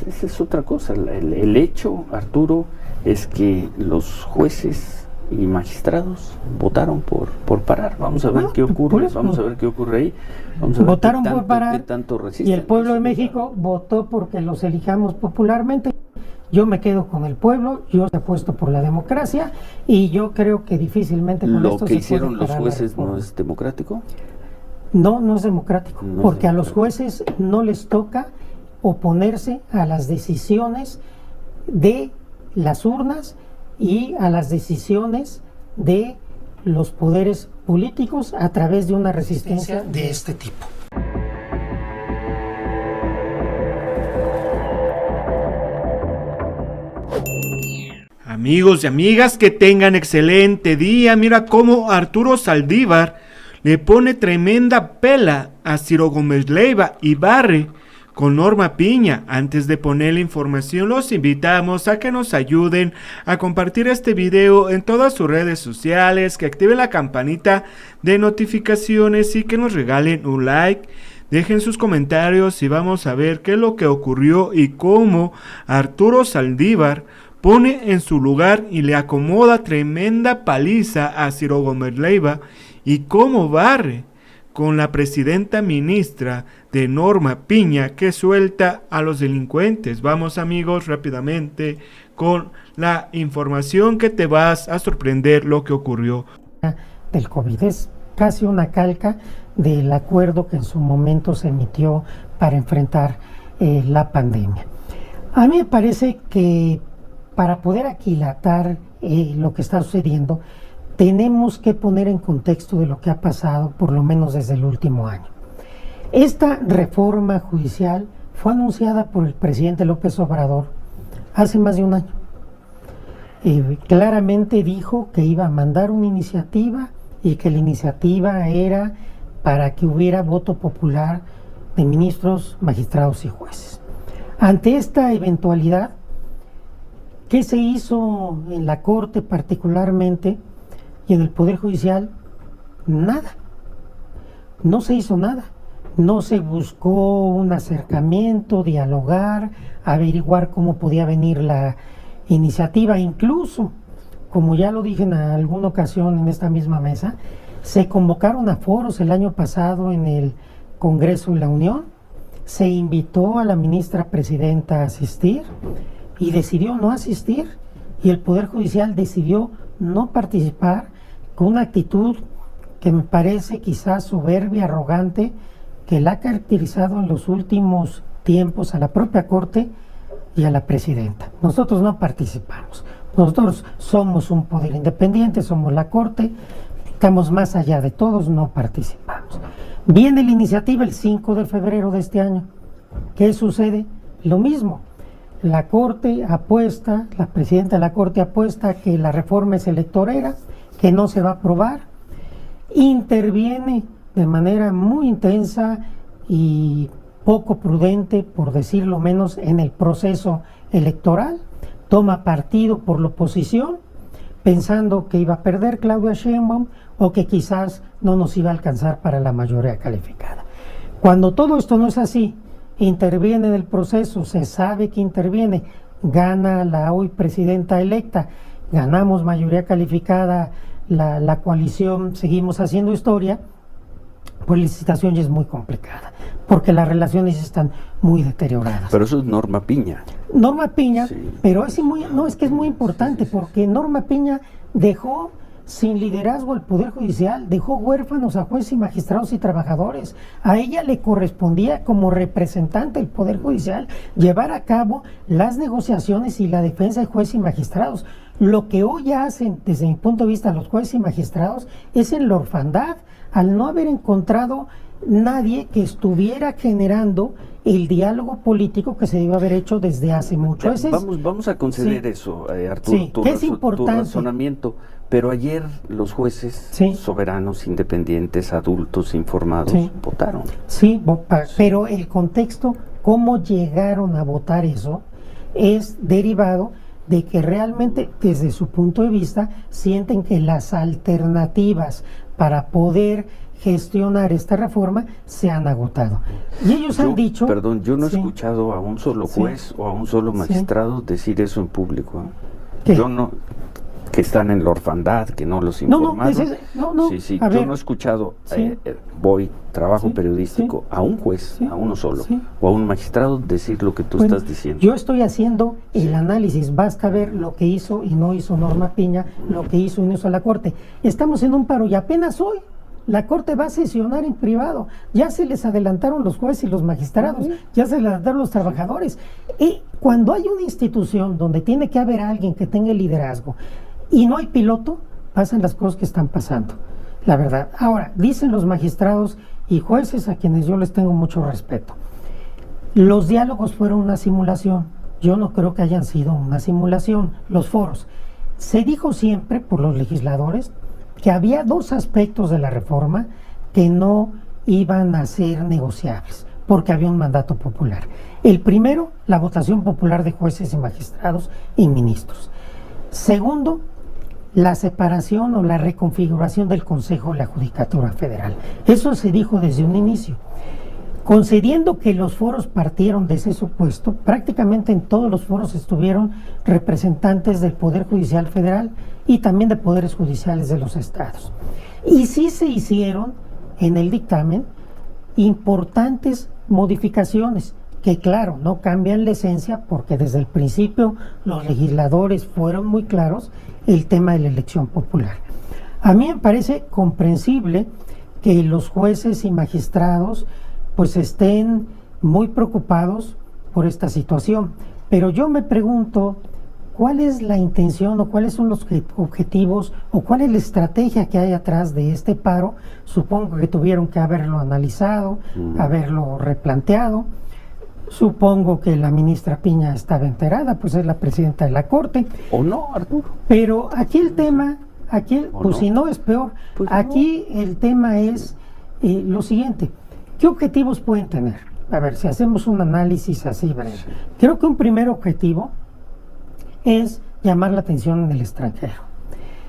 esa es otra cosa. El hecho, Arturo, es que los jueces y magistrados votaron por parar. Vamos a ver qué ocurre, vamos a ver qué ocurre ahí. Vamos a ver votaron qué tanto, por parar, qué tanto resisten. y el pueblo de México votó porque los elijamos popularmente. Yo me quedo con el pueblo, yo apuesto por la democracia, y yo creo que difícilmente con ¿Lo esto que se hicieron puede los parar la jueces reforma. no es democrático? No es democrático, No es porque a los democrático. jueces no les toca oponerse a las decisiones de las urnas y a las decisiones de los poderes políticos a través de una resistencia de este tipo. Amigos y amigas, que tengan excelente día. Mira cómo Arturo Saldívar le pone tremenda pela a Ciro Gómez Leiva y barre con Norma Piña. Antes de poner la información, los invitamos a que nos ayuden a compartir este video en todas sus redes sociales, que activen la campanita de notificaciones y que nos regalen un like. Dejen sus comentarios y vamos a ver qué es lo que ocurrió y cómo Arturo Saldívar pone en su lugar y le acomoda tremenda paliza a Ciro Gómez Leiva, y cómo barre con la presidenta ministra de Norma Piña, que suelta a los delincuentes. Vamos, amigos, rápidamente con la información, que te vas a sorprender lo que ocurrió. Del COVID es casi una calca del acuerdo que en su momento se emitió para enfrentar la pandemia. A mí me parece que para poder aquilatar lo que está sucediendo, tenemos que poner en contexto de lo que ha pasado, por lo menos desde el último año. Esta reforma judicial fue anunciada por el presidente López Obrador hace más de un año. Claramente dijo que iba a mandar una iniciativa, y que la iniciativa era para que hubiera voto popular de ministros, magistrados y jueces. Ante esta eventualidad, ¿qué se hizo en la Corte particularmente y en el Poder Judicial? Nada. No se hizo nada. No se buscó un acercamiento, dialogar, averiguar cómo podía venir la iniciativa. Incluso, como ya lo dije en alguna ocasión en esta misma mesa, se convocaron a foros el año pasado en el Congreso de la Unión, se invitó a la ministra presidenta a asistir y decidió no asistir, y el Poder Judicial decidió no participar, con una actitud que me parece quizás soberbia, arrogante, que la ha caracterizado en los últimos tiempos a la propia Corte y a la presidenta. Nosotros no participamos, nosotros somos un poder independiente, somos la Corte, estamos más allá de todos, no participamos. Viene la iniciativa el 5 de febrero de este año. ¿Qué sucede? Lo mismo. La Corte apuesta, la presidenta de la Corte apuesta que la reforma es electorera, que no se va a aprobar. Interviene de manera muy intensa y poco prudente, por decirlo menos, en el proceso electoral. Toma partido por la oposición, pensando que iba a perder Claudia Sheinbaum o que quizás no nos iba a alcanzar para la mayoría calificada. Cuando todo esto no es así, interviene en el proceso, se sabe que interviene, gana la hoy presidenta electa, ganamos mayoría calificada, la coalición, seguimos haciendo historia, pues la situación ya es muy complicada, porque las relaciones están muy deterioradas. Pero eso es Norma Piña. Norma Piña, sí. Pero es que es muy importante, porque Norma Piña dejó sin liderazgo al Poder Judicial, dejó huérfanos a jueces y magistrados y trabajadores. A ella le correspondía, como representante del Poder Judicial, llevar a cabo las negociaciones y la defensa de jueces y magistrados. Lo que hoy hacen, desde mi punto de vista, los jueces y magistrados, es en la orfandad, al no haber encontrado nadie que estuviera generando el diálogo político que se debe haber hecho desde hace mucho. Vamos a conceder eso, Arturo, sí, tu razonamiento. Pero ayer los jueces soberanos, independientes, adultos, informados, votaron. Sí, pero el contexto, cómo llegaron a votar eso, es derivado de que realmente, desde su punto de vista, sienten que las alternativas para poder gestionar esta reforma se han agotado. Y ellos han dicho... Perdón, yo no he sí, escuchado a un solo juez o a un solo magistrado decir eso en público. ¿Qué? Yo no... Que están en la orfandad, que no los informaron. Sí, yo no he escuchado, sí, trabajo sí, periodístico, sí, a un juez, sí, a uno solo, sí, o a un magistrado decir lo que tú estás diciendo. Yo estoy haciendo el análisis, basta ver lo que hizo y no hizo Norma Piña, lo que hizo y no hizo la Corte. Estamos en un paro y apenas hoy la Corte va a sesionar en privado. Ya se les adelantaron los jueces y los magistrados, ya se les adelantaron los trabajadores. Y cuando hay una institución donde tiene que haber alguien que tenga el liderazgo y no hay piloto, pasan las cosas que están pasando, la verdad. Ahora, dicen los magistrados y jueces, a quienes yo les tengo mucho respeto, los diálogos fueron una simulación. Yo no creo que hayan sido una simulación, los foros. Se dijo siempre por los legisladores que había dos aspectos de la reforma que no iban a ser negociables, porque había un mandato popular. El primero, la votación popular de jueces y magistrados y ministros. Segundo, la separación o la reconfiguración del Consejo de la Judicatura Federal. Eso se dijo desde un inicio. Concediendo que los foros partieron de ese supuesto, prácticamente en todos los foros estuvieron representantes del Poder Judicial Federal y también de poderes judiciales de los estados. Y sí se hicieron en el dictamen importantes modificaciones que, claro, no cambian la esencia, porque desde el principio los legisladores fueron muy claros el tema de la elección popular. A mí me parece comprensible que los jueces y magistrados pues estén muy preocupados por esta situación, pero yo me pregunto cuál es la intención o cuáles son los objetivos o cuál es la estrategia que hay atrás de este paro. Supongo que tuvieron que haberlo analizado, haberlo replanteado. Supongo que la ministra Piña estaba enterada, pues es la presidenta de la Corte. ¿O no, Arturo? Pero aquí el tema, pues no? si no es peor, Pues aquí el tema es lo siguiente. ¿Qué objetivos pueden tener? A ver, si hacemos un análisis así breve. Sí. Creo que un primer objetivo es llamar la atención en el extranjero.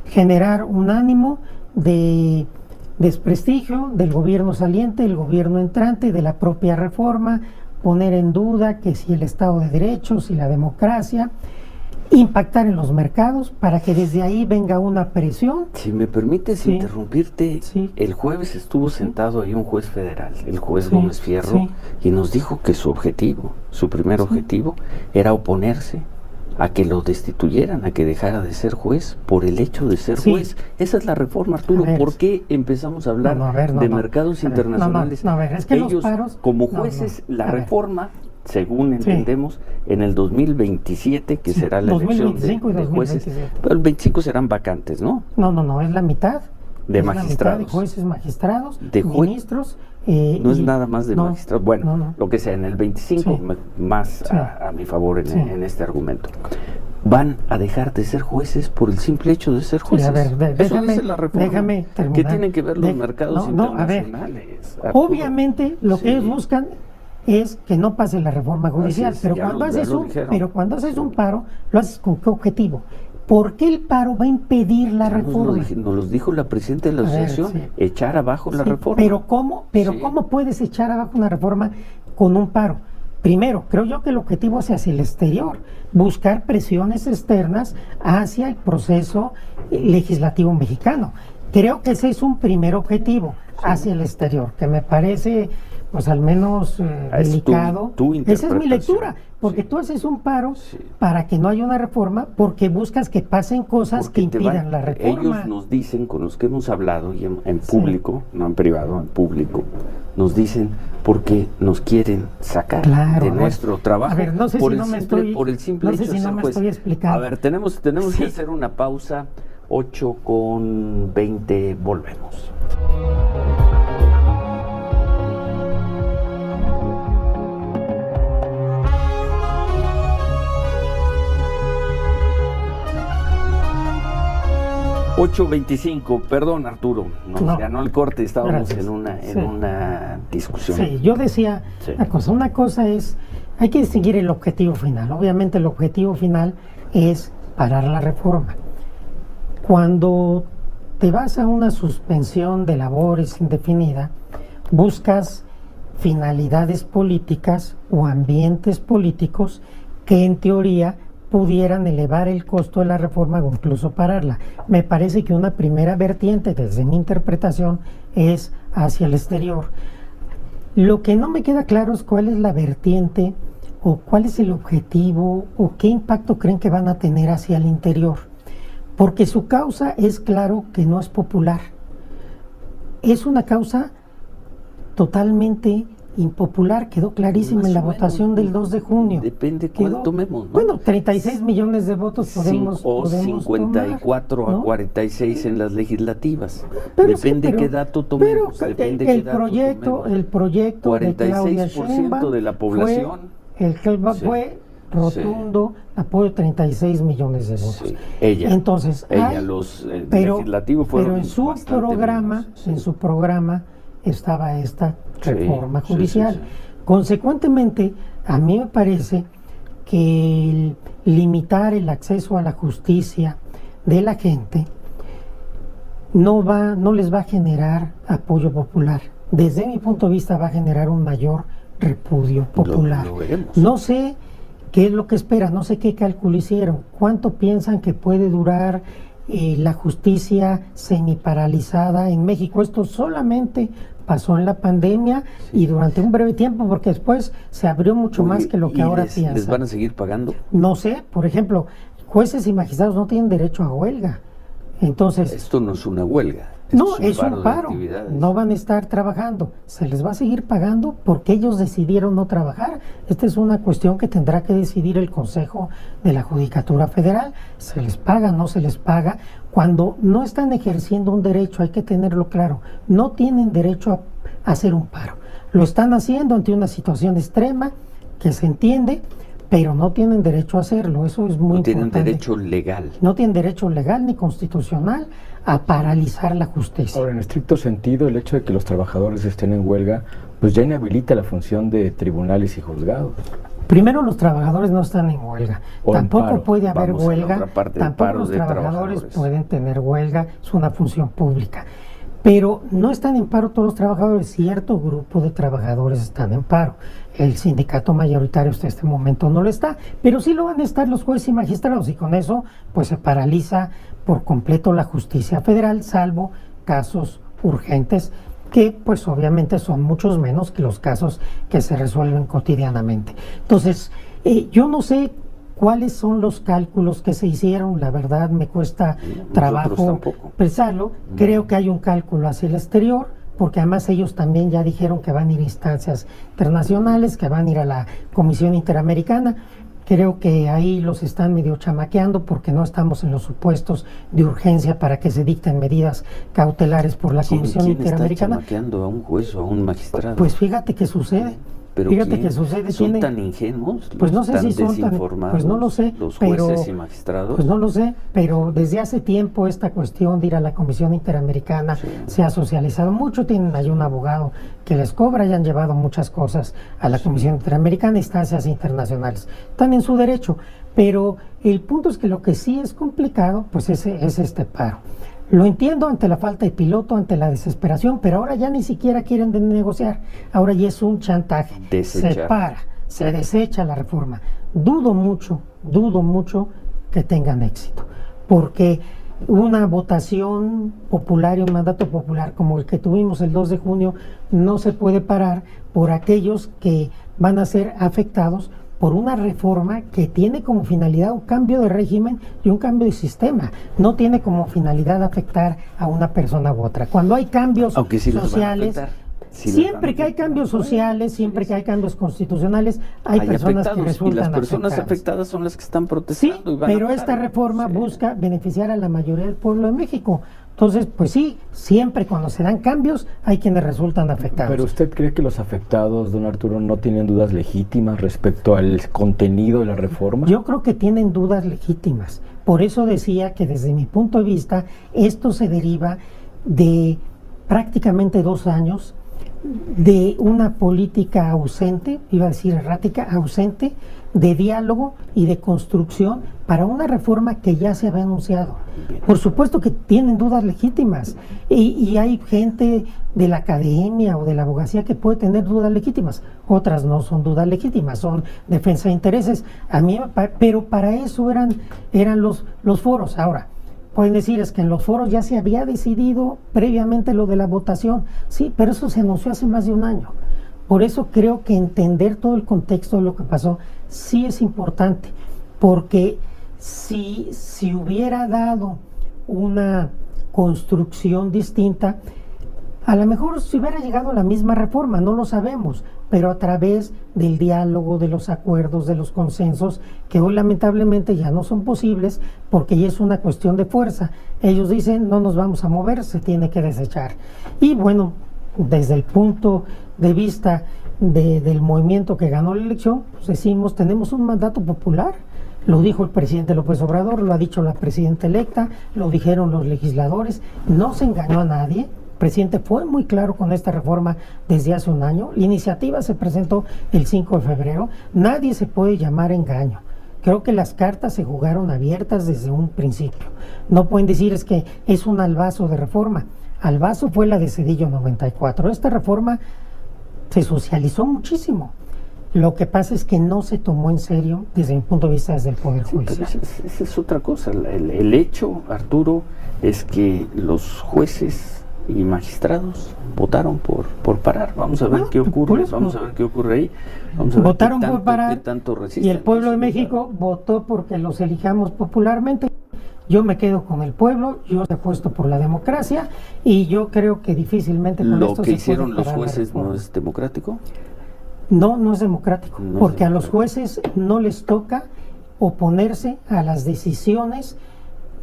Generar un ánimo de desprestigio del gobierno saliente, del gobierno entrante, de la propia reforma, poner en duda que si el Estado de Derecho, si la democracia, impactar en los mercados para que desde ahí venga una presión. Si me permites interrumpirte, sí, el jueves estuvo sentado ahí un juez federal, el juez sí, Gómez Fierro, sí, y nos dijo que su objetivo, su primer objetivo, era oponerse a que lo destituyeran, a que dejara de ser juez por el hecho de ser juez. Esa es la reforma, Arturo. ¿Por qué empezamos a hablar de mercados internacionales? Es que ellos, los paros, como jueces, la reforma, según entendemos, en el 2027, que será la elección de jueces, pero el 25 serán vacantes, ¿no? No, es la mitad. De magistrados. La mitad de jueces, magistrados, de ministros. No es nada más de magistrados. Bueno, lo que sea, en el 25, sí, más a mi favor en este argumento. Van a dejar de ser jueces por el simple hecho de ser jueces. A ver, déjame terminar. ¿Qué tienen que ver los mercados internacionales? A ver, obviamente lo que ellos buscan es que no pase la reforma judicial, pero cuando haces un paro, lo haces con qué objetivo. ¿Por qué el paro va a impedir la reforma? Nos los dijo la presidenta de la asociación, echar abajo la reforma. Pero ¿cómo puedes echar abajo una reforma con un paro? Primero, creo yo que el objetivo es hacia el exterior, buscar presiones externas hacia el proceso legislativo mexicano. Creo que ese es un primer objetivo, hacia el exterior, que me parece pues al menos delicado. Esa es mi lectura, porque tú haces un paro para que no haya una reforma, porque buscas que pasen cosas que impidan la reforma. Ellos nos dicen, con los que hemos hablado, y en público, no en privado, en público, nos dicen porque nos quieren sacar de nuestro trabajo. A ver, no sé por si no me estoy explicando. A ver, tenemos que hacer una pausa. 8:20, volvemos. $8:25, perdón Arturo, nos ganó el corte, estábamos en una discusión. Sí, yo decía una cosa es, hay que distinguir el objetivo final. Obviamente el objetivo final es parar la reforma. Cuando te vas a una suspensión de labores indefinida, buscas finalidades políticas o ambientes políticos que en teoría pudieran elevar el costo de la reforma o incluso pararla. Me parece que una primera vertiente, desde mi interpretación, es hacia el exterior. Lo que no me queda claro es cuál es la vertiente o cuál es el objetivo o qué impacto creen que van a tener hacia el interior. Porque su causa es claro que no es popular. Es una causa totalmente impopular, quedó clarísima en la votación del 2 de junio. Depende cuál tomemos, ¿no? Bueno, 36 millones de votos podemos o podemos 54 tomar, a ¿no? 46 en las legislativas. Pero Depende sí, pero- qué dato tomemos. Pero Depende el qué dato proyecto, tomemos. el proyecto de Claudia 46% Sheinbaum de la población. Sí. Fue rotundo apoyo, 36 millones de votos. Sí, ella. Entonces, los pero legislativos fueron en su bastante programa, menos, sí. en su programa estaba esta Sí, reforma sí, judicial. sí. Consecuentemente, a mí me parece que el limitar el acceso a la justicia de la gente no les va a generar apoyo popular. Desde mi punto de vista va a generar un mayor repudio popular. Lo veremos. No sé qué es lo que espera, no sé qué cálculo hicieron, cuánto piensan que puede durar la justicia semiparalizada en México. Esto solamente pasó en la pandemia y durante un breve tiempo, porque después se abrió mucho más que lo que ¿Y ahora les piensan. van a seguir pagando? No sé, por ejemplo, jueces y magistrados no tienen derecho a huelga. Entonces, Esto no es una huelga. Esto no, es un de paro. actividades. No van a estar trabajando. Se les va a seguir pagando porque ellos decidieron no trabajar. Esta es una cuestión que tendrá que decidir el Consejo de la Judicatura Federal. ¿Se les paga? ¿No se les paga? Cuando no están ejerciendo un derecho, hay que tenerlo claro. No tienen derecho a hacer un paro. Lo están haciendo ante una situación extrema que se entiende, pero no tienen derecho a hacerlo. Eso es muy importante. No tienen derecho legal. No tienen derecho legal ni constitucional a paralizar la justicia. Ahora, en estricto sentido, el hecho de que los trabajadores estén en huelga, pues ya inhabilita la función de tribunales y juzgados. Primero, los trabajadores no están en huelga. O en Tampoco paro. puede haber Vamos a la huelga. otra parte, el Tampoco paro los de trabajadores trabajadores. pueden tener huelga. Es una función pública. Pero no están en paro todos los trabajadores. Cierto grupo de trabajadores están en paro. El sindicato mayoritario hasta este momento no lo está. Pero sí lo van a estar los jueces y magistrados. Y con eso, pues se paraliza por completo la justicia federal, salvo casos urgentes, que pues obviamente son muchos menos que los casos que se resuelven cotidianamente. Entonces, yo no sé cuáles son los cálculos que se hicieron, la verdad me cuesta trabajo tampoco. pensarlo. Creo que hay un cálculo hacia el exterior, porque además ellos también ya dijeron que van a ir a instancias internacionales, que van a ir a la Comisión Interamericana. Creo que ahí los están medio chamaqueando porque no estamos en los supuestos de urgencia para que se dicten medidas cautelares por la Comisión ¿Quién está Interamericana. chamaqueando a un juez o a un magistrado? Pues fíjate que sucede. ¿Pero Fíjate quién? que sucede. ¿Son tiene- tan ingenuos? Pues no sé tan si son tan, desinformados pues no lo sé, los pero jueces y magistrados? pues no lo sé, pero desde hace tiempo esta cuestión de ir a la Comisión Interamericana Sí. se ha socializado mucho. Tienen ahí un abogado que les cobra y han llevado muchas cosas a la Comisión Interamericana, instancias internacionales. Están en su derecho, pero el punto es que lo que sí es complicado, pues es este paro. Lo entiendo ante la falta de piloto, ante la desesperación, pero ahora ya ni siquiera quieren negociar. Ahora ya es un chantaje. Desechar. Se para, se desecha la reforma. Dudo mucho que tengan éxito, porque una votación popular y un mandato popular como el que tuvimos el 2 de junio no se puede parar por aquellos que van a ser afectados por una reforma que tiene como finalidad un cambio de régimen y un cambio de sistema. No tiene como finalidad afectar a una persona u otra. Cuando hay cambios Aunque sí los van a sociales, afectar. Sí los van a siempre que hay afectar. cambios sociales, siempre que hay cambios constitucionales, hay personas que afectados, resultan y las personas afectadas. afectadas son las que están Sí, protestando. y van a pero parar. esta reforma Sí. busca beneficiar a la mayoría del pueblo de México. Entonces, pues sí, siempre cuando se dan cambios hay quienes resultan afectados. ¿Pero usted cree que los afectados, don Arturo, no tienen dudas legítimas respecto al contenido de la reforma? Yo creo que tienen dudas legítimas. Por eso decía que desde mi punto de vista esto se deriva de prácticamente 2 años de una política ausente, iba a decir errática, ausente, de diálogo y de construcción para una reforma que ya se había anunciado. Por supuesto que tienen dudas legítimas y hay gente de la academia o de la abogacía que puede tener dudas legítimas, otras no son dudas legítimas, son defensa de intereses. Pero para eso eran los foros. Ahora, pueden decir es que en los foros ya se había decidido previamente lo de la votación, sí, pero eso se anunció hace más de un año. Por eso creo que entender todo el contexto de lo que pasó sí es importante, porque si hubiera dado una construcción distinta, a lo mejor se hubiera llegado a la misma reforma, no lo sabemos, pero a través del diálogo, de los acuerdos, de los consensos, que hoy lamentablemente ya no son posibles porque ya es una cuestión de fuerza. Ellos dicen, no nos vamos a mover, se tiene que desechar. Y bueno, desde el punto de vista del movimiento que ganó la elección, pues decimos, tenemos un mandato popular. Lo dijo el presidente López Obrador, lo ha dicho la presidenta electa, lo dijeron los legisladores, no se engañó a nadie. El presidente fue muy claro con esta reforma desde hace un año. La iniciativa se presentó el 5 de febrero. Nadie se puede llamar engaño. Creo que las cartas se jugaron abiertas desde un principio. No pueden decir es que es un albazo de reforma. Albazo fue la de Zedillo 94. Esta reforma se socializó muchísimo. Lo que pasa es que no se tomó en serio desde mi punto de vista desde el Poder Judicial. Esa es otra cosa. El hecho, Arturo, es que los jueces y magistrados votaron por parar. Vamos a ver qué ocurre, vamos a ver qué ocurre ahí. Vamos a ver votaron tanto, por parar y el pueblo de México votó porque los elijamos popularmente. Yo me quedo con el pueblo, yo apuesto por la democracia y yo creo que difícilmente con lo esto que se hicieron puede los jueces no es democrático. No es democrático, No porque es a los jueces no les toca oponerse a las decisiones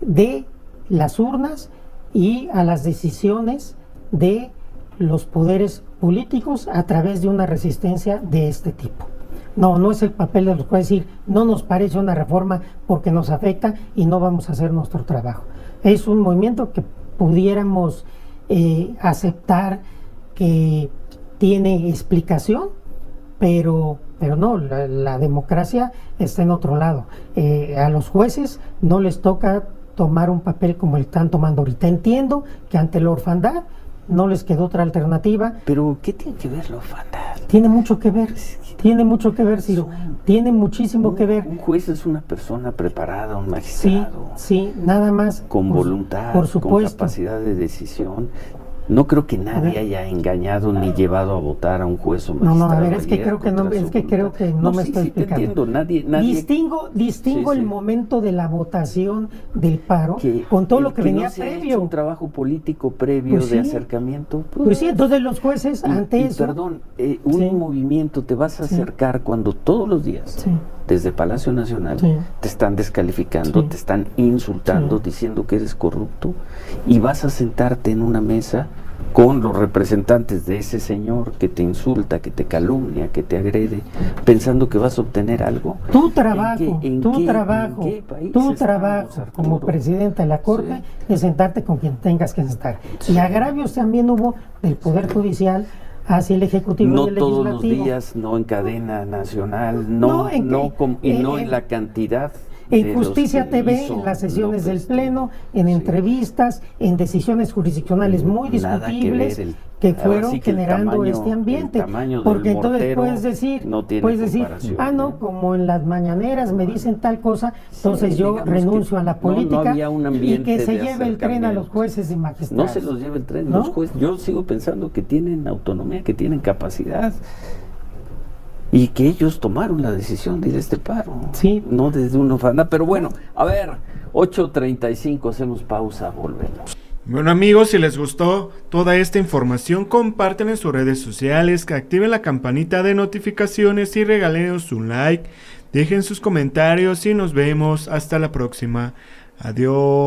de las urnas y a las decisiones de los poderes políticos a través de una resistencia de este tipo. No es el papel de los jueces decir, no nos parece una reforma porque nos afecta y no vamos a hacer nuestro trabajo. Es un movimiento que pudiéramos aceptar que tiene explicación, pero no, la democracia está en otro lado. A los jueces no les toca tomar un papel como el que están tomando ahorita. Entiendo que ante la orfandad no les quedó otra alternativa. Pero, ¿qué tiene que ver la orfandad? Tiene mucho que ver, Ciro. Tiene muchísimo que ver. Un juez es una persona preparada, un magistrado. Sí, nada más. Con voluntad, por supuesto, con capacidad de decisión. No creo que nadie haya engañado ni llevado a votar a un juez o magistrado. A ver, es que creo que no me estoy explicando. Nadie Distingo el momento de la votación del paro con todo lo que venía previo. Un trabajo político previo de acercamiento. Pues sí, entonces los jueces ante eso. Perdón, un movimiento te vas a acercar cuando todos los días, desde Palacio Nacional, te están descalificando, te están insultando, diciendo que eres corrupto, y vas a sentarte en una mesa con los representantes de ese señor que te insulta, que te calumnia, que te agrede, pensando que vas a obtener algo. Tu trabajo como presidente de la Corte es sentarte con quien tengas que sentar. Y agravios también hubo del Poder Judicial hacia el Ejecutivo y el Legislativo. No todos los días, no en cadena nacional, no en la cantidad. En Justicia TV, en las sesiones del Pleno, en entrevistas, en decisiones jurisdiccionales muy discutibles que fueron generando este ambiente. Porque entonces puedes decir, como en las mañaneras me dicen tal cosa, entonces yo renuncio a la política y que se lleve el tren a los jueces y magistrados. No se los lleve el tren los jueces. Yo sigo pensando que tienen autonomía, que tienen capacidad. Y que ellos tomaron la decisión de ir a este paro, no desde una orfandad. Pero bueno, a ver, 8:35, hacemos pausa, volvemos. Bueno amigos, si les gustó toda esta información, comparten en sus redes sociales, que activen la campanita de notificaciones y regálenos un like, dejen sus comentarios y nos vemos hasta la próxima. Adiós.